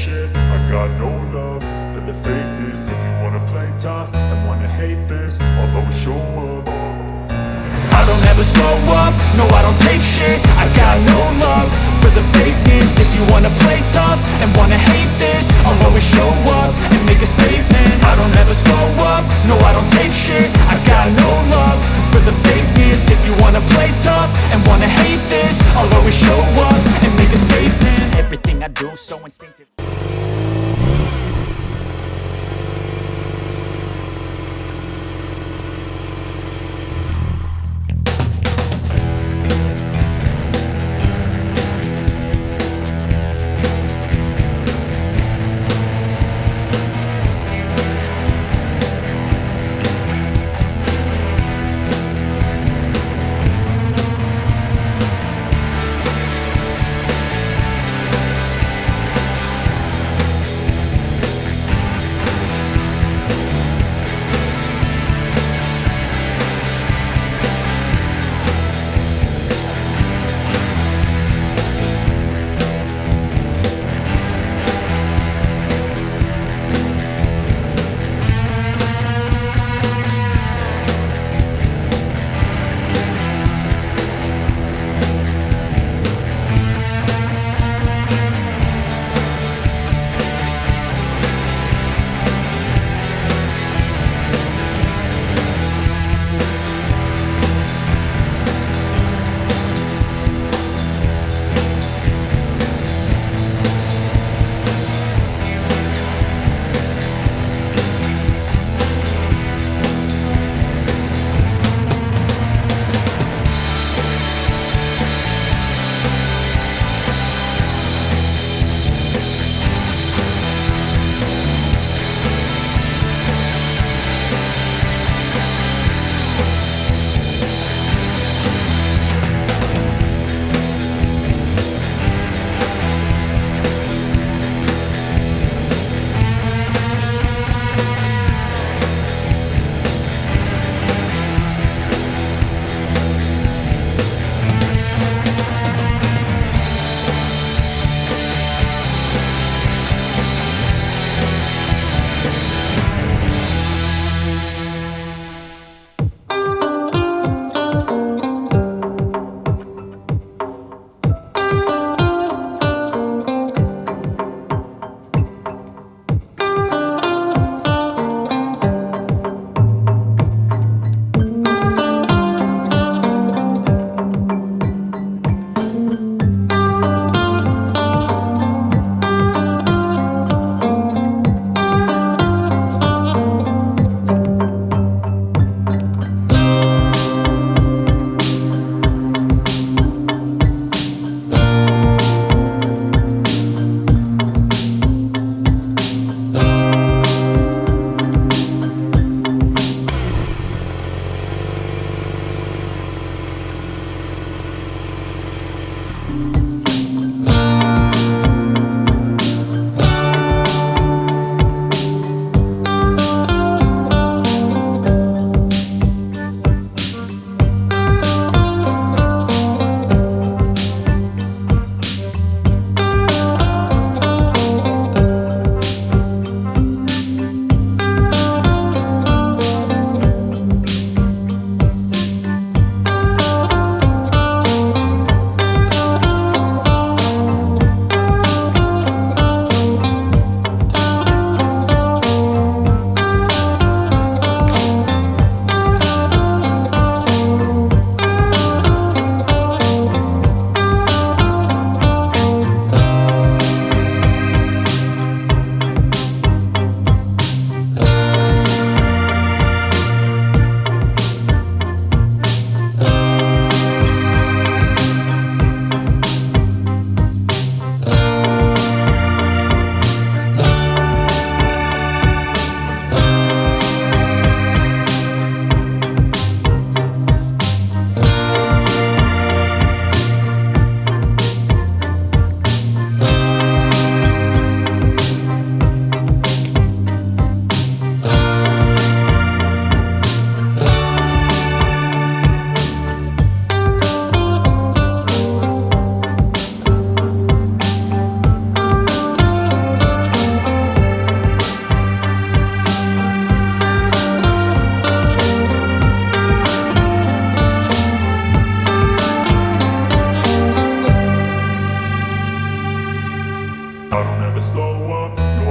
shit. I got no love for the fakeness. If you wanna play tough and wanna hate this, I'll always show up. I don't ever slow up, no I don't take shit. I got no love for the fakeness. If you wanna play tough and wanna hate this, I'll always show up and make a statement. I don't ever slow up, no I don't take shit. I got no love for the fakeness. If you wanna play tough and wanna hate this, I'll always show up and make a statement. Everything I do so instinctive.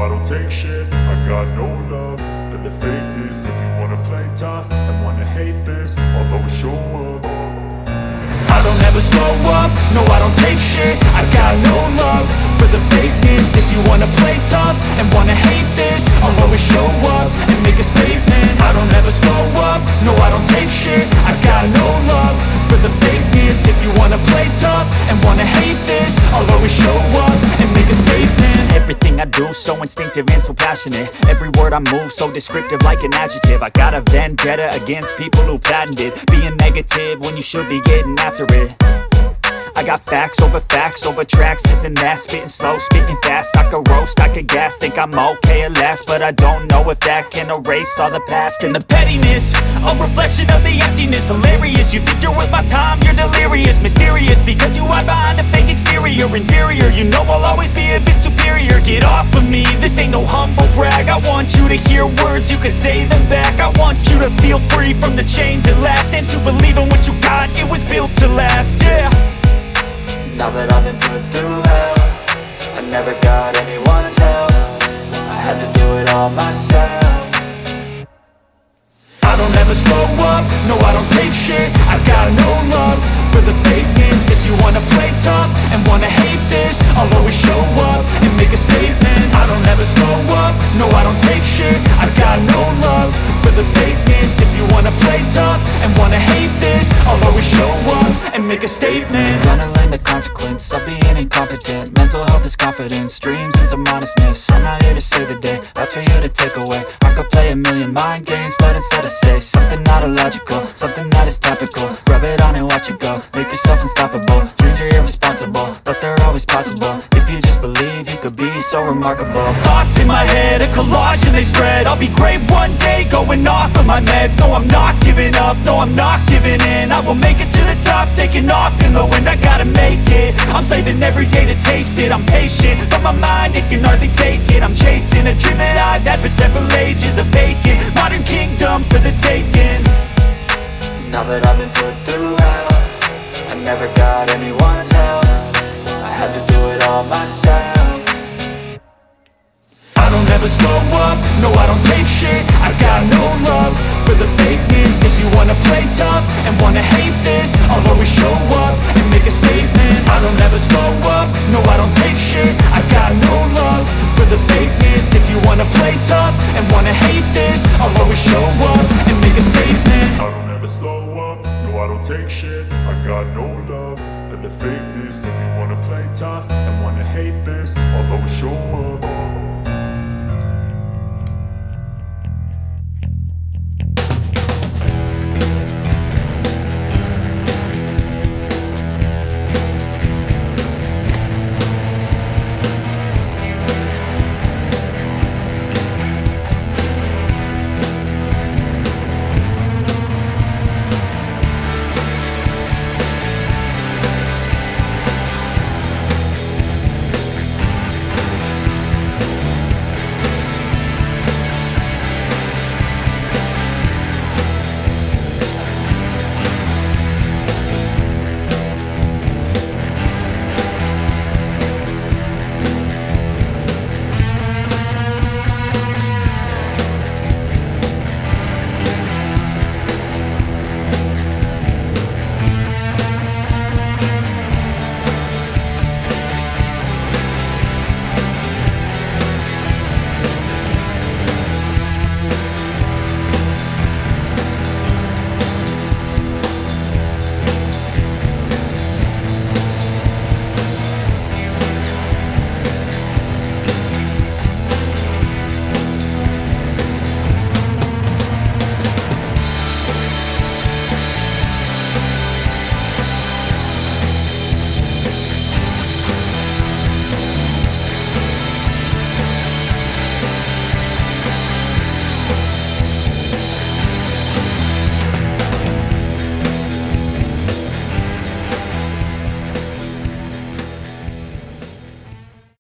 I don't take shit. I got no love for the fakeness. If you wanna play tough and wanna hate this, I'll always show up. I don't ever slow up, no I don't take shit. I got no love for the fakeness. If you wanna play tough and wanna hate this, I'll always show up and make a statement. I don't ever slow up, no I don't take shit. I got no love for the fakeness. If you wanna play tough and wanna hate this, I'll always show up and make a statement. Everything I do so instinctive and so passionate. Every word I move so descriptive like an adjective. I got a vendetta against people who patented being negative when you should be getting after it. I got facts over tracks, this and that. Spitting slow, spitting fast, I could roast, I could gas. Think I'm okay at last, but I don't know if that can erase all the past. And the pettiness, a reflection of the emptiness. Hilarious, you think you're worth my time, you're delirious. Mysterious, because you hide behind a fake exterior. Inferior, you know I'll always be a bit superior. Get off of me, this ain't no humble brag. I want you to hear words, you can say them back. I want you to feel free from the chains at last, and to believe in what you got, it was built to last, yeah. Now that I've been put through hell, I never got anyone's help. I had to do it all myself. I don't ever slow up, no I don't take shit. I got no love for the fakeness. If you wanna play tough and wanna hate this, I'll always show up and make a statement. I don't ever slow up, no I don't take shit. I got no love for the fakeness. If you wanna play tough and wanna hate this, I'll always show up and make a statement. Gonna learn the consequence of being incompetent. Mental health is confidence, dreams and some honestness. I'm not here to save the day, that's for you to take away. I could play a million mind games, but instead I say something not illogical, something that is topical. Rub it on and watch it go, make yourself unstoppable. Dreams are irresponsible, but they're always possible. If you just believe, you could be so remarkable. Thoughts in my head, a collage and they spread. I'll be great one day, going off of my meds. No, I'm not giving up, no, I'm not giving in. I will make it to the top, taking off in the wind. I gotta make it, I'm saving every day to taste it. I'm patient, but my mind, it can hardly take it. I'm chasing a dream that I've had for several ages. A vacant, modern kingdom for the taking. Now that I've been put through hell, I never got anyone's help. I had to do it all myself. I don't ever slow up, no I don't take shit. I got no love for the fakeness. If you wanna play tough and wanna hate this, I'll always show up and make a statement. I don't ever slow up, no I don't take shit. I got no love for the fakeness. If you wanna play tough and wanna hate this, I'll always show up and make a statement. I don't ever slow up, no I don't take shit.